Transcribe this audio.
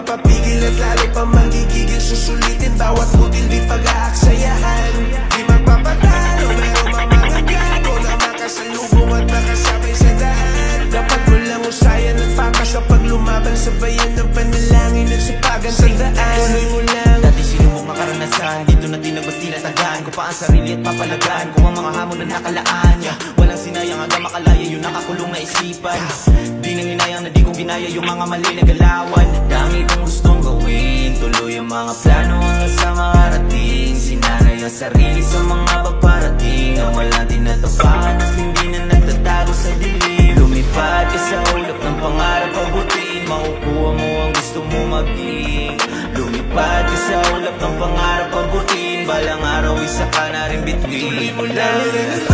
mapapigil at lalo pa magigigil. Susulitin bawat butil di pag-aaksayahan. Di magpapatalo pero mamangagago na makasalubong at makasabay sa daan. Dapat mo lang usayan at pakas kapag lumaban. Sabayan ng panalangin at sipagan sa daan. Tuloy mo lang. Dati sinubok makaranasan, dito na tinabas tinatagaan ko pa ang sarili at papalagaan kung ang mga hamon na nakalaan. Walang sinayang hanggang makalaya yung nakakulong na isipan. Di nang hinayang na di ko ginaya yung mga mali na galawan. Dami kong gustong gawin, tuloy ang mga plano hanggang sa makarating. Sinanay ang sarili sa mga paparating ang walang tinatapakan at hindi na nagtatago sa dilim. Lumipad ka sa ulap ng pangarap pabutin, makukuha mo ang gusto mo maging. Lumipad ka sa ulap ng pangarap pabutin, balang araw isa ka na rin bituin. Tuloy mo lang.